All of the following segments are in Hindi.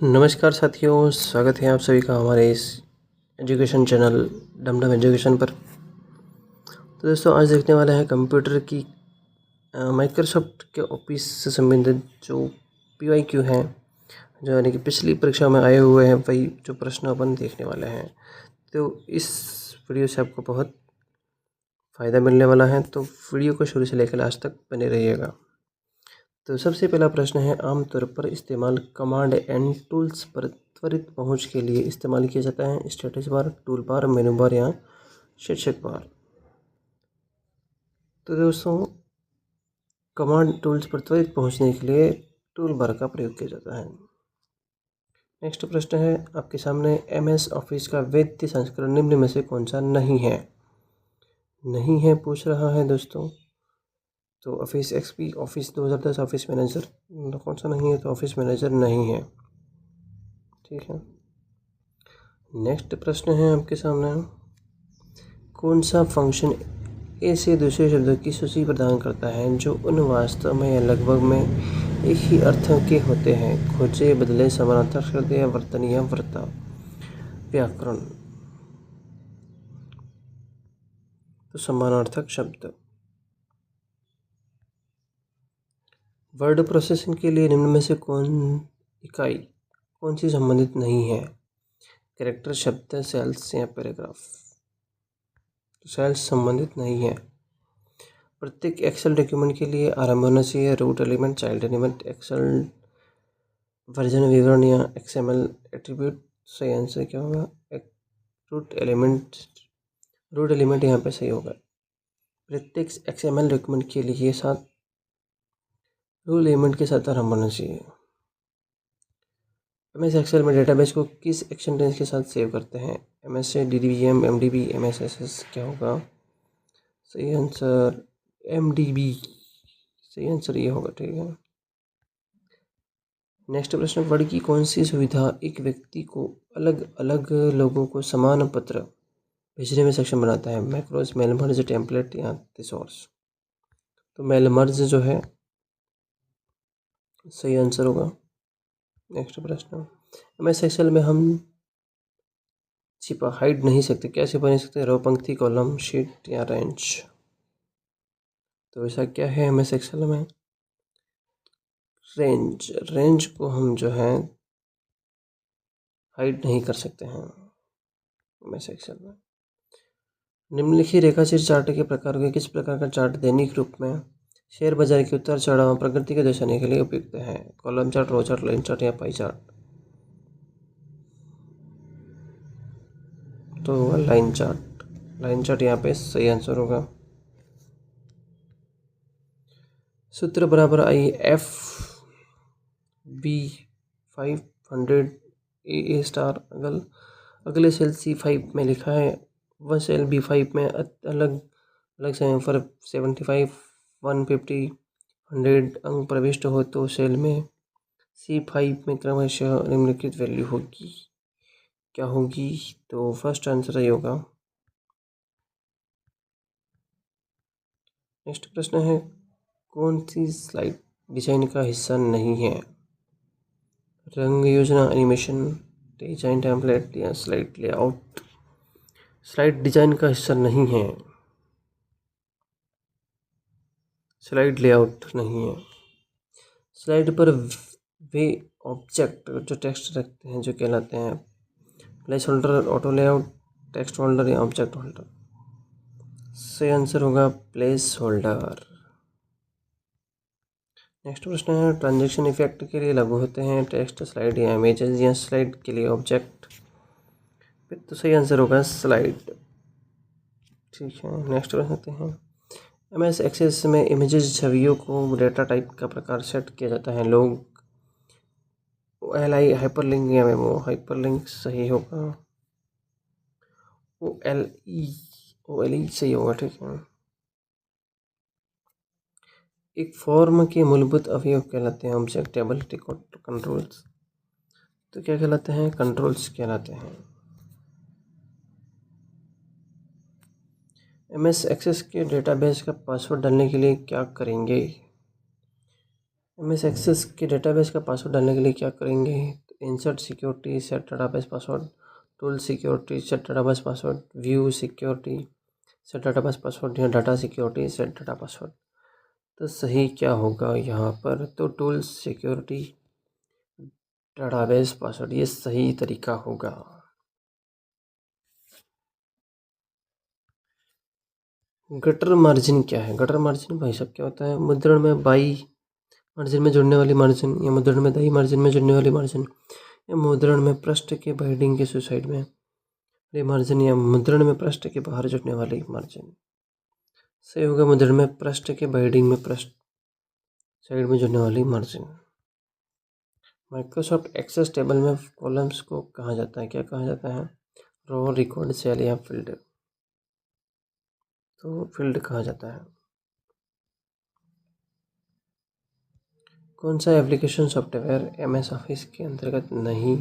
नमस्कार साथियों, स्वागत है आप सभी का हमारे इस एजुकेशन चैनल डमडम एजुकेशन पर। तो दोस्तों, आज देखने वाले हैं कंप्यूटर की माइक्रोसॉफ्ट के ऑफिस से संबंधित जो PYQ हैं, जो यानी कि पिछली परीक्षा में आए हुए हैं, वही जो प्रश्न अपन देखने वाले हैं। तो इस वीडियो से आपको बहुत फ़ायदा मिलने वाला है, तो वीडियो को शुरू से लेकर लास्ट तक बने रहिएगा। तो सबसे पहला प्रश्न है, आमतौर पर इस्तेमाल कमांड एंड टूल्स पर त्वरित पहुंच के लिए इस्तेमाल किया जाता है। स्टेटस बार, टूल बार, मेनू बार या शीर्षक बार। तो दोस्तों, कमांड टूल्स पर त्वरित पहुंचने के लिए टूल बार का प्रयोग किया जाता है। नेक्स्ट प्रश्न है आपके सामने, MS ऑफिस का वैध संस्करण निम्न में से कौन सा नहीं है? नहीं है पूछ रहा है दोस्तों। तो office XP, office 2010, office manager कौन सा नहीं है? तो ऑफिस मैनेजर नहीं है। ठीक है। नेक्स्ट प्रश्न है आपके सामने, कौन सा फंक्शन ऐसे दूसरे शब्दों की सूची प्रदान करता है जो उन वास्तव में या लगभग में एक ही अर्थ के होते हैं? खोजे, बदले, समानार्थक शब्द या वर्तन या वर्ताव, व्याकरण। तो समानार्थक शब्द। वर्ड प्रोसेसिंग के लिए निम्न में से कौन सी संबंधित नहीं है? कैरेक्टर, शब्द, सेल्स या पैराग्राफ। सेल्स संबंधित नहीं है। प्रत्येक एक्सेल डॉक्यूमेंट के लिए आरंभ होना चाहिए root element, child element, Excel version विवरण या XML एट्रीब्यूट। सही आंसर क्या होगा? रूट एलिमेंट यहाँ पे सही होगा। प्रत्येक XML डॉक्यूमेंट के लिए साथ रूट एलिमेंट के साथ आरंभ होना चाहिए। MS एक्सेल में डेटाबेस को किस एक्शन रेंज के साथ सेव करते हैं? MSA, DDBM, MDB, MSSS क्या होगा? सही आंसर MDB। सही आंसर ये होगा। ठीक है। नेक्स्ट प्रश्न, वर्ड की कौन सी सुविधा एक व्यक्ति को अलग अलग लोगों को समान पत्र भेजने में सक्षम बनाता है? मैक्रोज, मेल मर्ज, टेम्पलेट या थिसॉर्स। तो मेल मर्ज जो है सही आंसर होगा। नेक्स्ट प्रश्न, MS एक्सेल में हम हाइड नहीं सकते, कैसे बना सकते? रो, पंक्ति, कॉलम, शीट या रेंज। तो ऐसा क्या है MS एक्सेल में? रेंज को हम जो है हाइड नहीं कर सकते हैं MS एक्सेल में। निम्नलिखित रेखाचित्र चार्ट के प्रकार के किस प्रकार का चार्ट दैनिक रूप में शेयर बाजार के उतार चढ़ाव प्रगति को दर्शाने के लिए उपयुक्त है? कॉलम चार्ट, रो चार्ट, लाइन चार्ट या पाई चार्ट। तो लाइन चार्ट यहाँ पे सही आंसर होगा। सूत्र बराबर IF B 500 AA स्टार। अगले सेल C5 में लिखा है, वह सेल B5 में अलग अलग समय पर 75, 150, 100 अंक प्रविष्ट हो तो सेल में C5 में क्रमशः निम्नलिखित वैल्यू होगी। क्या होगी? तो फर्स्ट आंसर ही होगा। नेक्स्ट प्रश्न है, कौन सी स्लाइड डिजाइन का हिस्सा नहीं है? रंग योजना, एनिमेशन, डिजाइन, टेम्पलेट या स्लाइड लेआउट। स्लाइड डिजाइन का हिस्सा नहीं है। स्लाइड लेआउट नहीं है। स्लाइड पर वे ऑब्जेक्ट जो टेक्स्ट रखते हैं जो कहलाते हैं place holder, auto layout, text holder या ऑब्जेक्ट होल्डर। सही आंसर होगा प्लेस होल्डर। नेक्स्ट प्रश्न है, ट्रांजैक्शन इफेक्ट के लिए लागू होते हैं टेक्स्ट, स्लाइड या इमेजेस या स्लाइड के लिए ऑब्जेक्ट। फिर तो सही आंसर होगा स्लाइड। ठीक है। नेक्स्ट प्रश्न आते हैं, MS एक्सेस में इमेजेस छवियों को डेटा टाइप का प्रकार सेट किया जाता है। लोग, OLI, हाइपरलिंक या मेमो। हाइपरलिंक सही होगा। OLE सही होगा। ठीक है। एक फॉर्म के मूलभूत अवयव कहलाते हैं ऑब्जेक्ट, टेबल, टिकट, कंट्रोल्स। तो क्या कहलाते हैं? कंट्रोल्स कहलाते हैं। MS एक्सेस के डेटाबेस का पासवर्ड डालने के लिए क्या करेंगे? MS एक्सेस के डेटाबेस का पासवर्ड डालने के लिए क्या करेंगे? Insert security, set database password, tool security, set database password, view security, set database password या data security, set data password. तो सही क्या होगा यहाँ पर? तो टूल सिक्योरिटी, डाटाबेस पासवर्ड, ये सही तरीका होगा। गटर मार्जिन क्या है? गटर मार्जिन भाई साहब क्या होता है? मुद्रण में बाई मार्जिन में जुड़ने वाली मार्जिन, या मुद्रण में दाई मार्जिन में जुड़ने वाली मार्जिन, या मुद्रण में पृष्ठ के बाइंडिंग के सुसाइड में मार्जिन, या मुद्रण में पृष्ठ के बाहर जुड़ने वाली मार्जिन। सही होगा मुद्रण में पृष्ठ के बाइंडिंग में पृष्ठ साइड में जुड़ने वाली मार्जिन। माइक्रोसॉफ्ट एक्सेस टेबल में कॉलम्स को कहा जाता है? क्या कहा जाता है? रो, रिकॉर्ड, सेल या फील्ड? तो फील्ड कहा जाता है। कौन सा एप्लीकेशन सॉफ्टवेयर एमएस ऑफिस के अंतर्गत नहीं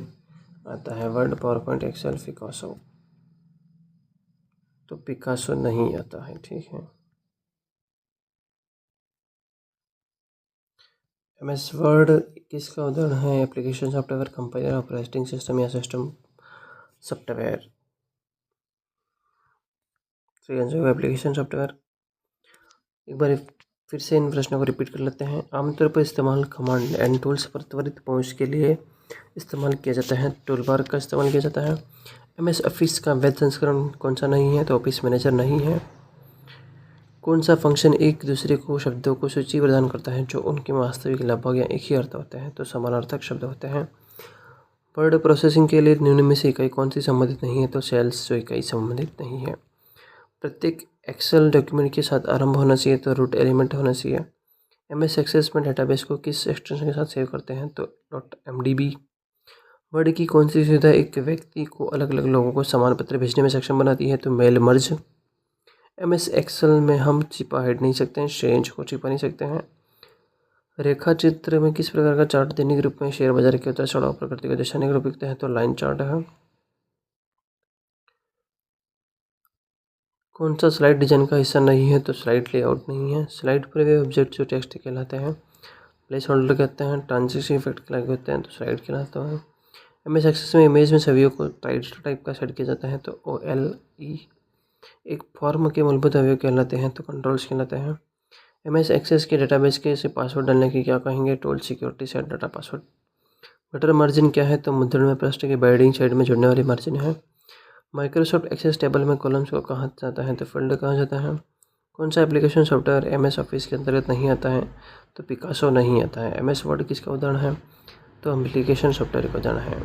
आता है? Word, PowerPoint, Excel, Picasso? तो पिकासो नहीं आता है, ठीक है। एमएस वर्ड किसका उदाहरण है? Application software, compiler, operating system या सिस्टम सॉफ्टवेयर? सही आंसर एप्लीकेशन सॉफ्टवेयर। एक बार फिर से इन प्रश्नों को रिपीट कर लेते हैं। आमतौर पर इस्तेमाल कमांड एंड टूल्स पर त्वरित पहुंच के लिए इस्तेमाल किया जाता है। टूल बार का इस्तेमाल किया जाता है। एमएस ऑफिस का वेब संस्करण कौन सा नहीं है? तो ऑफिस मैनेजर नहीं है। कौन सा फंक्शन एक दूसरे को शब्दों को सूची प्रदान करता है जो उनके वास्तविक लगभग या एक ही अर्थ होते हैं? तो समानार्थक शब्द होते हैं। वर्ड प्रोसेसिंग के लिए निम्न में से इकाई कौन सी संबंधित नहीं है? तो सेल्स जो इकाई संबंधित नहीं है। प्रत्येक एक्सेल डॉक्यूमेंट के साथ आरंभ होना चाहिए, तो रूट एलिमेंट होना चाहिए। एमएस एक्सेस में डेटाबेस को किस एक्सटेंशन के साथ सेव करते हैं? तो .mdb। वर्ड की कौन सी सुविधा एक व्यक्ति को अलग अलग लोगों को समान पत्र भेजने में सक्षम बनाती है? तो मेल मर्ज। एमएस एक्सेल में हम छिपा हट नहीं सकते हैं, शेंज को छिपा नहीं सकते हैं। रेखा चित्र में किस प्रकार का चार्ट दैनिक रूप में शेयर बाजार के उतार चढ़ाव प्रकृति को दर्शाने के रूप लिखते हैं? तो लाइन चार्ट है। कौन सा स्लाइड डिजाइन का हिस्सा नहीं है? तो स्लाइड लेआउट नहीं है। स्लाइड पर वे ऑब्जेक्ट जो टेक्स्ट कहलाते हैं, प्लेस होल्डर कहते हैं। ट्रांजिशन इफेक्ट लगे होते हैं तो स्लाइड कहलाता है। एमएस एक्सेस में इमेज में छवियों को टाइप का सेट किया जाता है, तो OLE। एक फॉर्म के मूलभूत अवयव कहलाते हैं, तो कंट्रोल्स कहलाते हैं। एमएस एक्सेस के डेटाबेस के से पासवर्ड डालने की क्या कहेंगे? Toll security, set data password. Gutter margin क्या है? तो मुद्रण में पृष्ठ के बाइंडिंग साइड में जुड़ने वाली मार्जिन है। माइक्रोसॉफ्ट एक्सेस टेबल में कॉलम्स को कहा जाता है? तो फील्ड कहा जाता है। कौन सा एप्लीकेशन सॉफ्टवेयर एमएस ऑफिस के अंतर्गत नहीं आता है? तो पिकासो नहीं आता है। एमएस वर्ड किसका उदाहरण है? तो एप्लीकेशन सॉफ्टवेयर का उदाहरण है।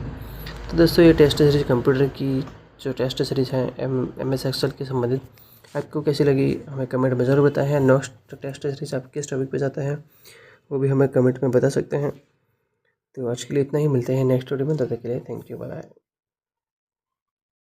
तो दोस्तों ये टेस्ट सीरीज कंप्यूटर की जो टेस्ट सीरीज है एमएस एक्सेल के संबंधित आपको कैसी लगी हमें कमेंट में ज़रूर बताएं। नेक्स्ट टेस्ट सीरीज आप किस टॉपिक पे जाता है वो भी हमें कमेंट में बता सकते हैं। तो आज के लिए इतना ही, मिलते हैं नेक्स्ट वीडियो में, तब तक के लिए थैंक यू, बाय।